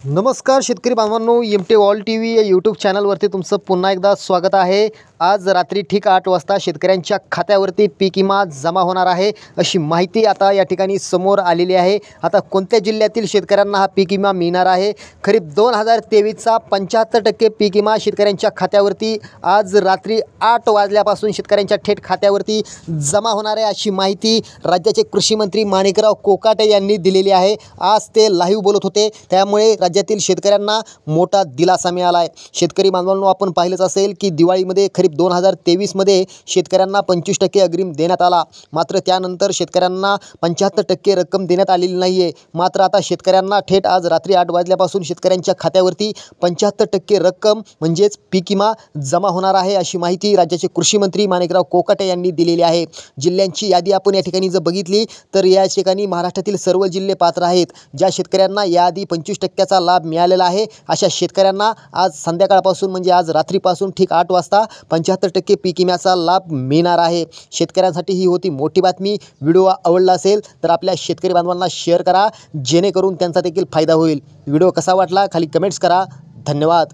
नमस्कार शेतकरी बांधवांनो, M T all T V या यूट्यूब चॅनलवरती तुमचं पुन्हा एकदा स्वागत आहे। आज रात्री ठीक 8 वाजता शेतकऱ्यांच्या खात्यावरती पीक विमा जमा होणार आहे अशी माहिती आता या ठिकाणी समोर आलेली आहे। आता कोणत्या जिल्ह्यातील शेतकऱ्यांना हा पीक विमा मिळणार आहे? खरीप 2023चा 75% पीक विमा शेतकऱ्यांच्या खात्यावरती आज रात्री 8 वाजल्यापासून शेतकऱ्यांच्या थेट खात्यावरती जमा होणार आहे अशी माहिती राज्याचे कृषी मंत्री माणिकराव कोकाटे यांनी दिलेली आहे। आज ते लाईव्ह बोलत होते, त्यामुळे राज्यातील शेतकऱ्यांना मोठा दिलासा मिळाला आहे। शेतकरी बांधवांनो, आपण पाहिलंच असेल की दिवाळीमध्ये खरीप 2023 मध्ये शेतकऱ्यांना 25% अग्रिम देण्यात आला, मात्र त्यानंतर शेतकऱ्यांना 75% रक्कम देण्यात आलेली नाहीये। मात्र आता शेतकऱ्यांना थेट आज रात्री 8 वाजल्यापासून शेतकऱ्यांच्या खात्यावरती 75% रक्कम म्हणजेच पीक विमा जमा होणार आहे अशी माहिती राज्याचे कृषी मंत्री माणिकराव कोकाटे यांनी दिलेली आहे। जिल्ह्यांची यादी आपण या ठिकाणी जर बघितली तर या ठिकाणी महाराष्ट्रातील सर्व जिल्हे पात्र आहेत। ज्या शेतकऱ्यांना याआधी 25% लाभ मिळालेला आहे अशा शेतकऱ्यांना आज संध्याकाळपासून म्हणजे आज रात्रीपासून ठीक 8 वाजता 75% पीक विम्याचा लाभ मिळणार आहे। शेतकऱ्यांसाठी ही होती मोठी बातमी। व्हिडिओ आवडला असेल तर आपल्या शेतकरी बांधवांना शेअर करा, जेणेकरून त्यांचा देखील फायदा होईल। व्हिडिओ कसा वाटला खाली कमेंट्स करा। धन्यवाद।